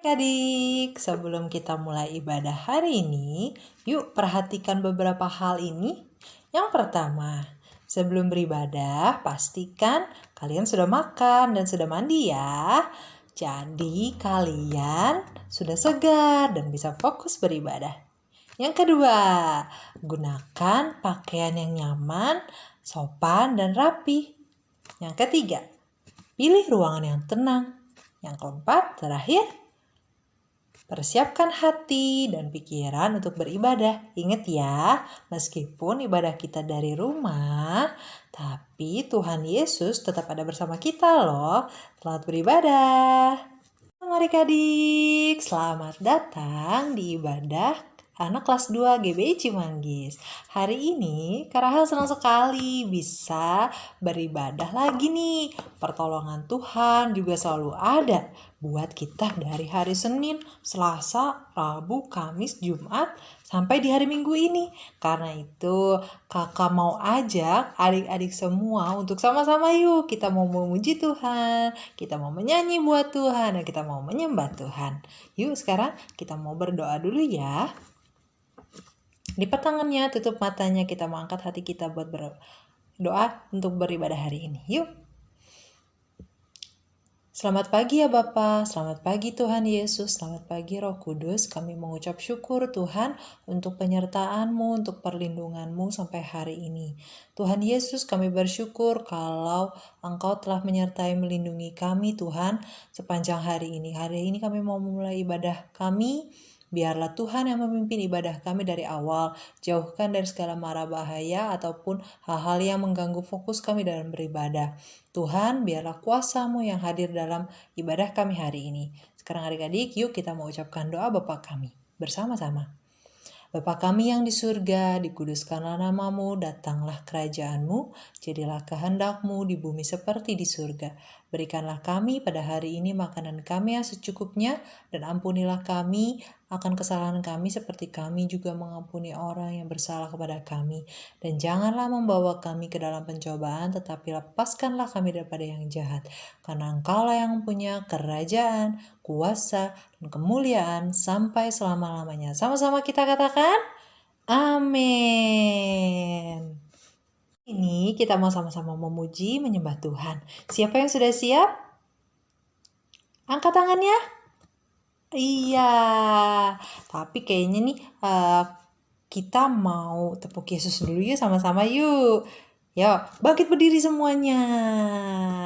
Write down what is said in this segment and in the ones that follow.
Adik, sebelum kita mulai ibadah hari ini, yuk perhatikan beberapa hal ini. Yang pertama, sebelum beribadah, pastikan kalian sudah makan dan sudah mandi ya. Jadi kalian sudah segar dan bisa fokus beribadah. Yang kedua, gunakan pakaian yang nyaman, sopan, dan rapi. Yang ketiga, pilih ruangan yang tenang. Yang keempat, terakhir, persiapkan hati dan pikiran untuk beribadah. Ingat ya, meskipun ibadah kita dari rumah, tapi Tuhan Yesus tetap ada bersama kita loh. Selamat beribadah. Mari adik, selamat datang di ibadah anak kelas 2 GBI Cimanggis. Hari ini Kak Rahel senang sekali bisa beribadah lagi nih. Pertolongan Tuhan juga selalu ada buat kita dari hari Senin, Selasa, Rabu, Kamis, Jumat, sampai di hari Minggu ini. Karena itu kakak mau ajak adik-adik semua untuk sama-sama yuk. Kita mau memuji Tuhan, kita mau menyanyi buat Tuhan, dan kita mau menyembah Tuhan. Yuk sekarang kita mau berdoa dulu ya. Lipat tangannya, tutup matanya, kita mau angkat hati kita buat berdoa untuk beribadah hari ini. Yuk. Selamat pagi ya Bapa, selamat pagi Tuhan Yesus, selamat pagi Roh Kudus. Kami mengucap syukur Tuhan untuk penyertaan-Mu, untuk perlindungan-Mu sampai hari ini. Tuhan Yesus, kami bersyukur kalau Engkau telah menyertai melindungi kami Tuhan sepanjang hari ini. Hari ini kami mau memulai ibadah kami. Biarlah Tuhan yang memimpin ibadah kami dari awal, jauhkan dari segala mara bahaya ataupun hal-hal yang mengganggu fokus kami dalam beribadah. Tuhan, biarlah kuasa-Mu yang hadir dalam ibadah kami hari ini. Sekarang adik-adik, yuk kita mau ucapkan doa Bapa kami bersama-sama. Bapa kami yang di surga, dikuduskanlah nama-Mu, datanglah kerajaan-Mu, jadilah kehendak-Mu di bumi seperti di surga. Berikanlah kami pada hari ini makanan kami yang secukupnya, dan ampunilah kami akan kesalahan kami seperti kami juga mengampuni orang yang bersalah kepada kami. Dan janganlah membawa kami ke dalam pencobaan, tetapi lepaskanlah kami daripada yang jahat. Karena Engkau-lah yang mempunyai kerajaan, kuasa, dan kemuliaan sampai selama-lamanya. Sama-sama kita katakan, amin. Ini kita mau sama-sama memuji, menyembah Tuhan. Siapa yang sudah siap? Angkat tangannya. Iya, tapi kayaknya nih kita mau tepuk Yesus dulu ya sama-sama yuk. Yuk, bangkit berdiri semuanya.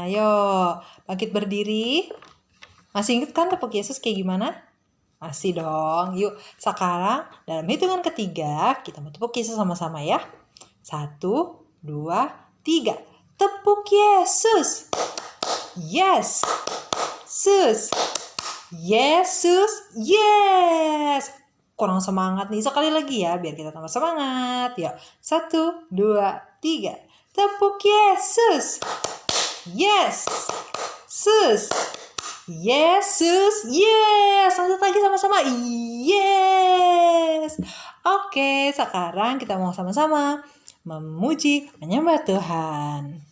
Yuk, bangkit berdiri. Masih ingat kan tepuk Yesus kayak gimana? Masih dong. Yuk, sekarang dalam hitungan ketiga kita mau tepuk Yesus sama-sama ya. 1, 2, 3. Tepuk Yesus. Yes. Sus. Yesus. Yes. Kurang semangat nih. Sekali lagi ya biar kita tambah semangat. Yuk. 1, 2, 3. Tepuk Yesus. Yes. Sus. Yesus. Yes. Lanjut lagi sama-sama. Yes. Oke, sekarang kita mau sama-sama memuji, menyembah Tuhan.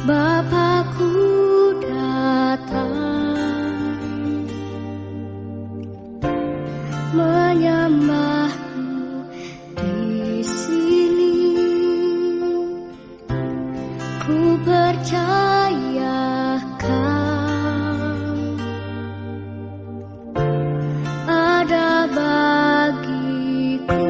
Bapakku datang menyembahmu di sini. Ku percaya Kau ada bagiku.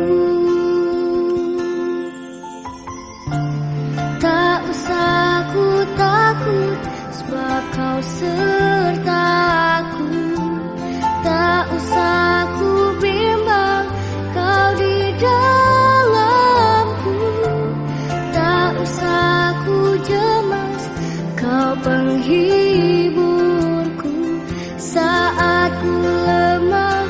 Tak usah ku takut, sebab Kau sertaku. Tak usah ku bimbang, Kau di dalamku. Tak usah ku cemas, Kau penghiburku. Saat ku lemah,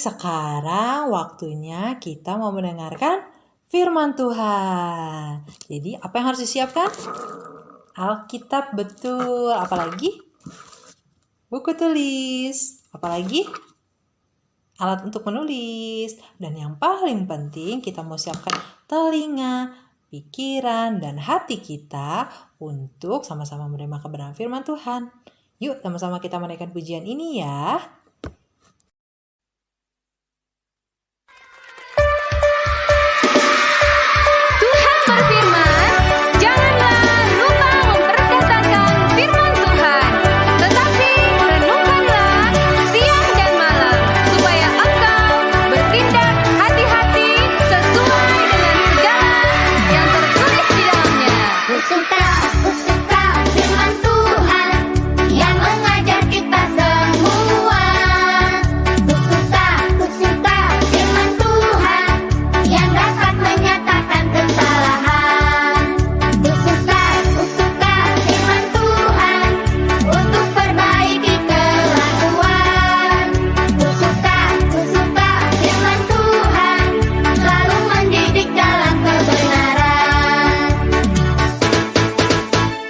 sekarang waktunya kita mau mendengarkan firman Tuhan. Jadi apa yang harus disiapkan? Alkitab, betul. Apalagi? Buku tulis. Apalagi? Alat untuk menulis. Dan yang paling penting kita mau siapkan telinga, pikiran, dan hati kita untuk sama-sama menerima kebenaran firman Tuhan. Yuk sama-sama kita menaikkan pujian ini ya. Tuhan berfirman, janganlah lupa memperkatakan firman Tuhan, tetapi renungkanlah siang dan malam, supaya engkau bertindak hati-hati sesuai dengan segala yang tertulis di dalamnya. Ku suka firman Tuhan yang mengajar kita semua. Ku suka firman Tuhan yang dapat menyatakan kesalahan. Ku suka firman Tuhan untuk perbaiki kelakuan. Ku suka firman Tuhan selalu mendidik dalam kebenaran.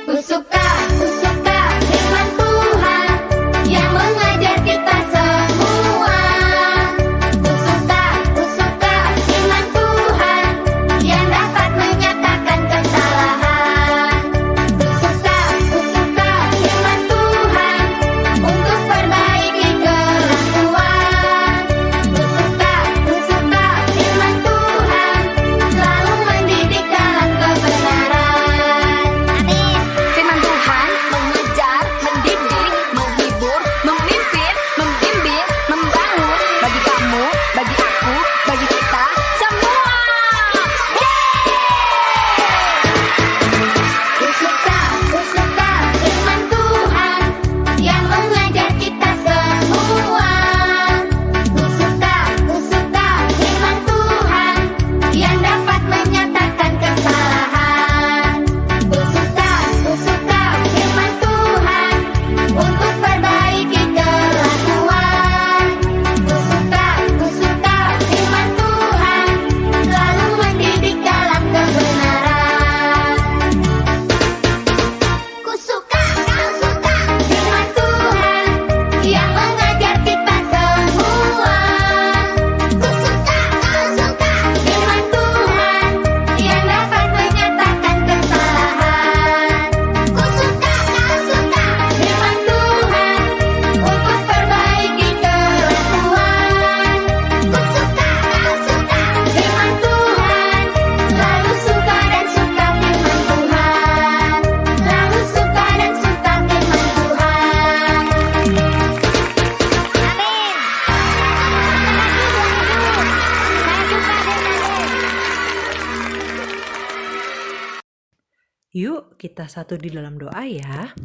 Ku suka firman Tuhan yang mengajar kita semua. Ku suka firman Tuhan yang dapat menyatakan kesalahan. Ku suka firman Tuhan untuk perbaiki kelakuan. Ku suka firman Tuhan selalu mendidik dalam kebenaran. Amin. Firman Tuhan mengajar, mendidik, menghibur, memimpin, membimbing, membangun bagi kamu, bagi aku, bagi kita semua. Ku suka firman Tuhan yang mengajar kita semua. Ku suka firman Tuhan yang dapat menyatakan kesalahan. Ku suka firman Tuhan untuk perbaiki kelakuan. Ku suka firman Tuhan selalu mendidik dalam kebenaran. Ku suka firman Tuhan yang mengajar kita semua. Ku suka firman Tuhan yang dapat menyatakan kesalahan. Ku suka firman Tuhan untuk perbaiki kelakuan. Ku suka firman Tuhan, selalu suka dan suka firman Tuhan. Selalu suka dan suka firman Tuhan. Amin. Yuk kita satu di dalam doa ya.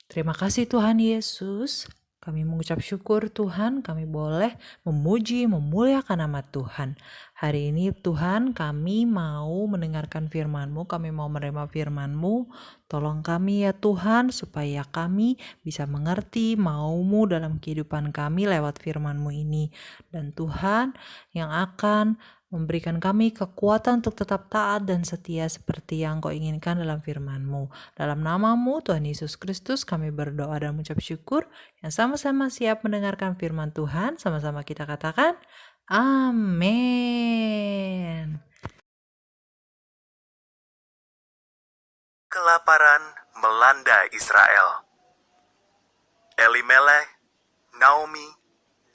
Terima kasih Tuhan Yesus. Kami mengucap syukur Tuhan, kami boleh memuji, memuliakan nama Tuhan. Hari ini Tuhan kami mau mendengarkan firman-Mu, kami mau menerima firman-Mu. Tolong kami ya Tuhan supaya kami bisa mengerti mau-Mu dalam kehidupan kami lewat firman-Mu ini. Dan Tuhan yang akan memberikan kami kekuatan untuk tetap taat dan setia seperti yang Kau inginkan dalam firman-Mu. Dalam nama-Mu Tuhan Yesus Kristus kami berdoa dan mengucap syukur. Yang sama-sama siap mendengarkan firman Tuhan, sama-sama kita katakan amin. Kelaparan melanda Israel. Elimelech, Naomi,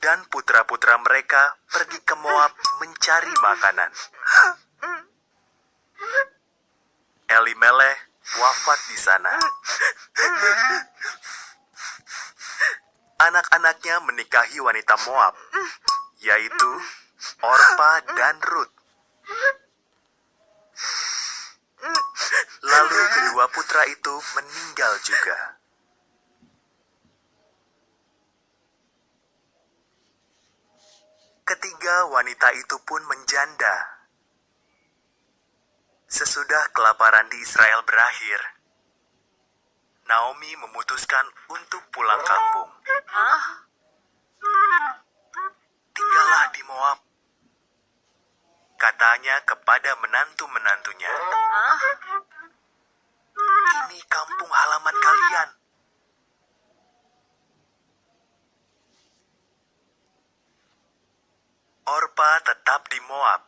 dan putra-putra mereka pergi ke Moab mencari makanan. Elimelech wafat di sana. Anak-anaknya menikahi wanita Moab, yaitu Orpa dan Rut. Lalu kedua putra itu meninggal juga. Ketiga wanita itu pun menjanda. Sesudah kelaparan di Israel berakhir, Naomi memutuskan untuk pulang kampung. tinggallah di Moab. Katanya kepada menantu-menantunya, ini kampung halaman kalian. Orpa tetap di Moab.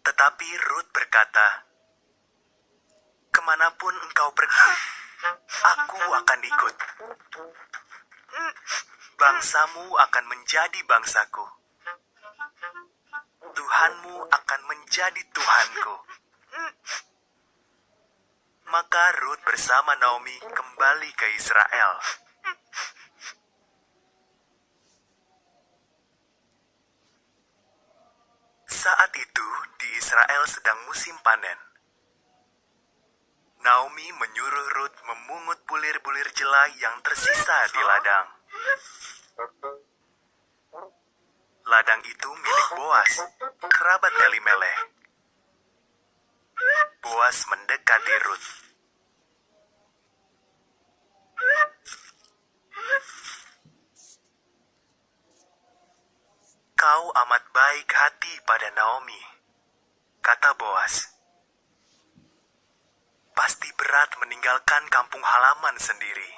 Tetapi Rut berkata, kemanapun engkau pergi, aku akan ikut. Bangsamu akan menjadi bangsaku. Tuhanmu akan menjadi Tuhanku. Maka Rut bersama Naomi kembali ke Israel. Saat itu di Israel sedang musim panen. Naomi menyuruh Rut memungut bulir-bulir jelai yang tersisa di ladang. Ladang itu milik Boas, kerabat Elimelek. Boas mendekati Rut. Kau amat baik hati pada Naomi, kata Boas. Pasti berat meninggalkan kampung halaman sendiri.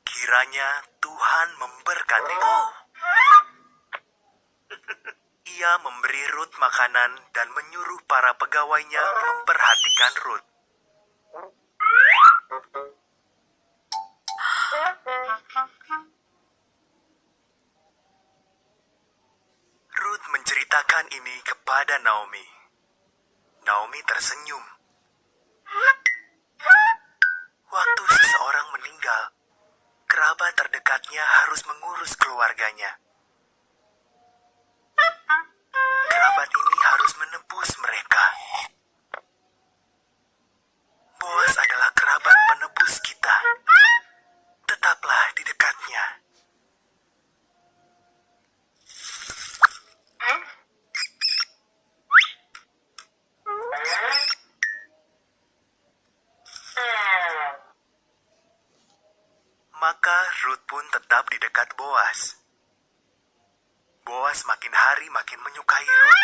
Kiranya Tuhan memberkatimu. Ia memberi Rut makanan dan menyuruh para pegawainya memperhatikan Rut. Rut menceritakan ini kepada Naomi. Naomi tersenyum. Waktu seseorang meninggal, kerabat terdekatnya harus mengurus keluarganya. Kerabat ini harus menebus mereka. Boas adalah kerabat penebus kita. Tetaplah di dekatnya. Maka Rut pun tetap di dekat Boas. Boas makin hari makin menyukai Rut.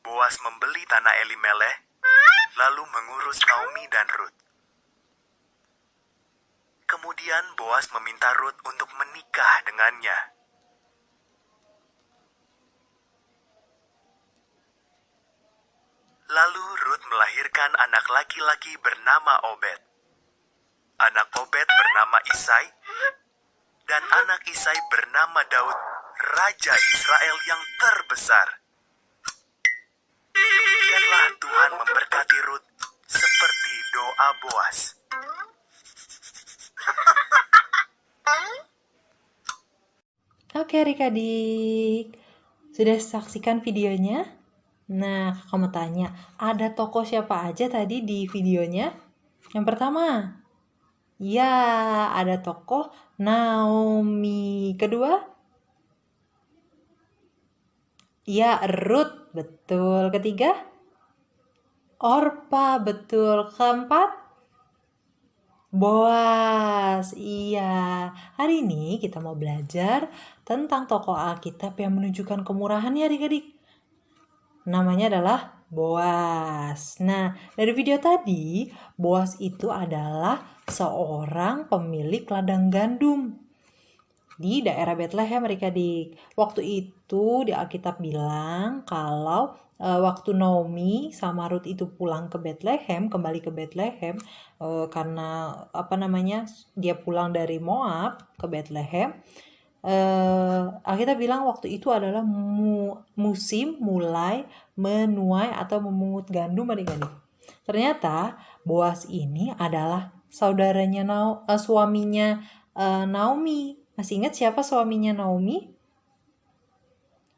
Boas membeli tanah Elimelek, lalu mengurus Naomi dan Rut. Kemudian Boas meminta Rut untuk menikah dengannya. Lalu Rut melahirkan anak laki-laki bernama Obed. Anak Obed bernama Isai, dan anak Isai bernama Daud, Raja Israel yang terbesar. Demikianlah Tuhan memberkati Rut seperti doa Boas. Oke adik-adik, sudah saksikan videonya? Nah, kakak mau tanya, ada tokoh siapa aja tadi di videonya? Yang pertama, ya ada tokoh Naomi. Kedua, ya Ruth, betul. Ketiga, Orpa, betul. Keempat, Boas, iya. Hari ini kita mau belajar tentang tokoh Alkitab yang menunjukkan kemurahan ya adik-adik. Namanya adalah Boas. Nah, dari video tadi, Boas itu adalah seorang pemilik ladang gandum di daerah Bethlehem adik-adik. Waktu itu di Alkitab bilang kalau waktu Naomi sama Ruth itu pulang ke Bethlehem, kembali ke Bethlehem karena dia pulang dari Moab ke Bethlehem. Alkitab bilang waktu itu adalah musim mulai menuai atau memungut gandum adik-adik. Ternyata Boas ini adalah saudaranya suaminya Naomi. Masih ingat siapa suaminya Naomi?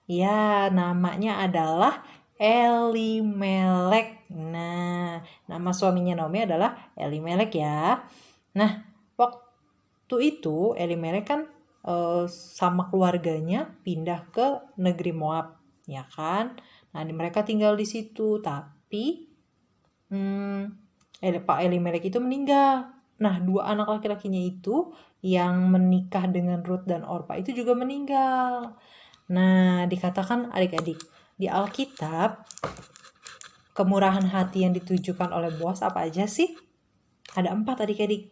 Ya, namanya adalah Elimelek. Nah, nama suaminya Naomi adalah Elimelek ya. Nah, waktu itu Elimelek kan sama keluarganya pindah ke negeri Moab, ya kan? Nah, mereka tinggal di situ, tapi Pak Elimelek itu meninggal. Nah, 2 anak laki-lakinya itu yang menikah dengan Rut dan Orpa itu juga meninggal. Nah, dikatakan adik-adik, di Alkitab kemurahan hati yang ditujukan oleh Boas apa aja sih? Ada 4 adik-adik.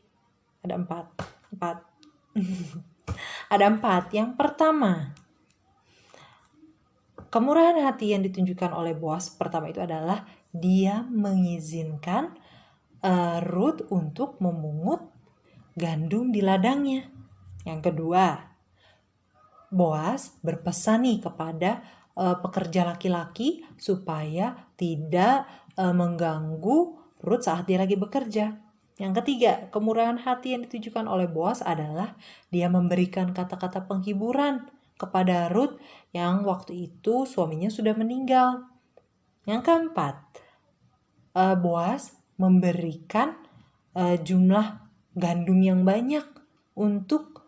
Ada 4. Ada 4. Yang pertama, kemurahan hati yang ditunjukkan oleh Boas pertama itu adalah dia mengizinkan Rut untuk memungut gandum di ladangnya. Yang kedua, Boas berpesan nih kepada pekerja laki-laki supaya tidak mengganggu Rut saat dia lagi bekerja. Yang ketiga, kemurahan hati yang ditujukan oleh Boas adalah dia memberikan kata-kata penghiburan kepada Rut yang waktu itu suaminya sudah meninggal. Yang keempat, Boas memberikan jumlah gandum yang banyak untuk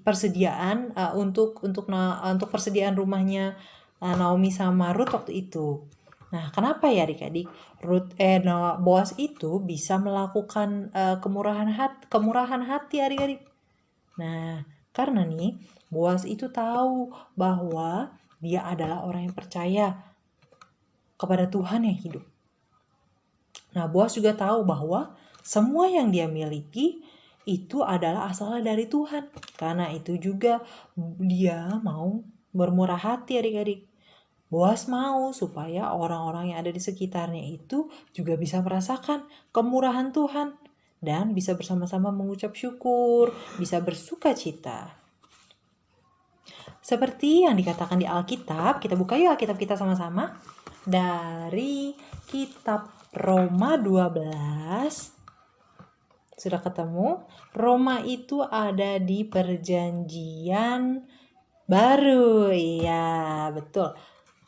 persediaan untuk persediaan rumahnya Naomi sama Rut waktu itu. Nah, kenapa ya adik-adik Boas itu bisa melakukan kemurahan hati adik-adik? Nah, karena nih Boas itu tahu bahwa dia adalah orang yang percaya kepada Tuhan yang hidup. Nah, Boas juga tahu bahwa semua yang dia miliki itu adalah asalnya dari Tuhan. Karena itu juga dia mau bermurah hati adik-adik. Boas mau supaya orang-orang yang ada di sekitarnya itu juga bisa merasakan kemurahan Tuhan dan bisa bersama-sama mengucap syukur, bisa bersuka cita. Seperti yang dikatakan di Alkitab, kita buka yuk Alkitab kita sama-sama. Dari kitab Roma 12. Sudah ketemu? Roma itu ada di perjanjian baru. Iya, betul.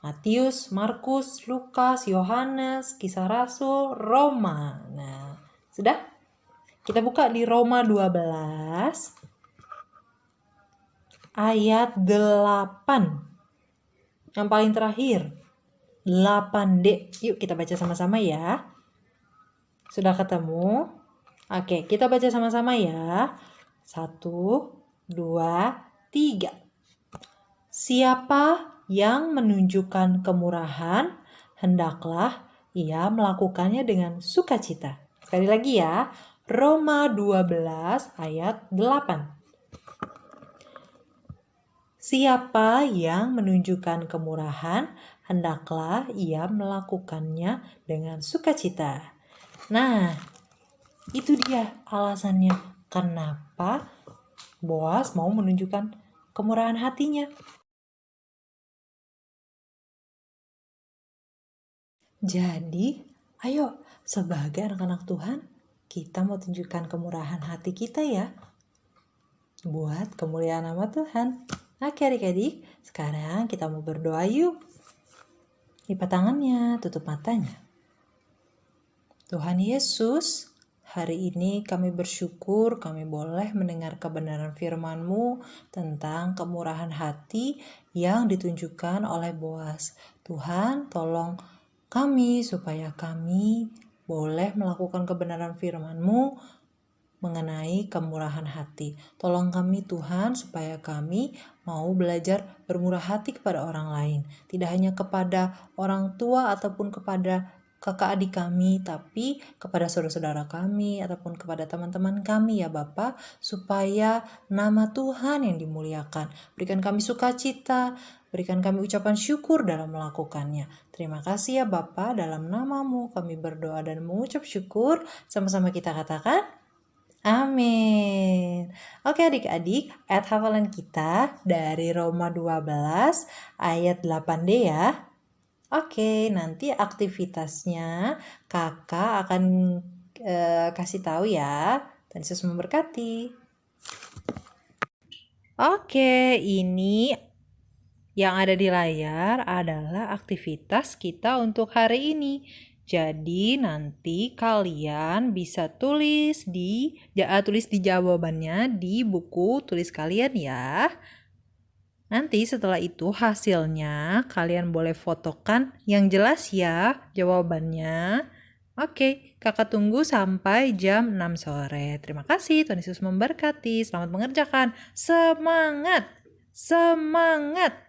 Matius, Markus, Lukas, Yohanes, Kisah Rasul, Roma. Nah, sudah? Kita buka di Roma 12 ayat 8. Yang paling terakhir. 8D. Yuk kita baca sama-sama ya. Sudah ketemu? Oke, kita baca sama-sama ya. 1, 2, 3. Siapa yang menunjukkan kemurahan, hendaklah ia melakukannya dengan sukacita. Sekali lagi ya, Roma 12 ayat 8. Siapa yang menunjukkan kemurahan, hendaklah ia melakukannya dengan sukacita. Nah, itu dia alasannya kenapa Boas mau menunjukkan kemurahan hatinya. Jadi, ayo sebagai anak-anak Tuhan, kita mau tunjukkan kemurahan hati kita ya. Buat kemuliaan nama Tuhan. Oke adik-adik, sekarang kita mau berdoa yuk. Lipat tangannya, tutup matanya. Tuhan Yesus, hari ini kami bersyukur kami boleh mendengar kebenaran firman-Mu tentang kemurahan hati yang ditunjukkan oleh Boas. Tuhan, tolong kami supaya kami boleh melakukan kebenaran firman-Mu mengenai kemurahan hati. Tolong kami Tuhan supaya kami mau belajar bermurah hati kepada orang lain. Tidak hanya kepada orang tua ataupun kepada kakak adik kami, tapi kepada saudara-saudara kami ataupun kepada teman-teman kami ya Bapa, supaya nama Tuhan yang dimuliakan. Berikan kami sukacita, berikan kami ucapan syukur dalam melakukannya. Terima kasih ya Bapa, dalam nama-Mu kami berdoa dan mengucap syukur. Sama-sama kita katakan amin. Oke adik-adik, ayat hafalan kita dari Roma 12 ayat 8D ya. Oke, nanti aktivitasnya kakak akan kasih tahu ya. Tuhan Yesus memberkati. Oke, ini yang ada di layar adalah aktivitas kita untuk hari ini. Jadi nanti kalian bisa tulis di jawabannya di buku tulis kalian ya. Nanti setelah itu hasilnya kalian boleh fotokan yang jelas ya jawabannya. Oke, kakak tunggu sampai jam 6 sore. Terima kasih, Tuhan Yesus memberkati. Selamat mengerjakan. Semangat! Semangat!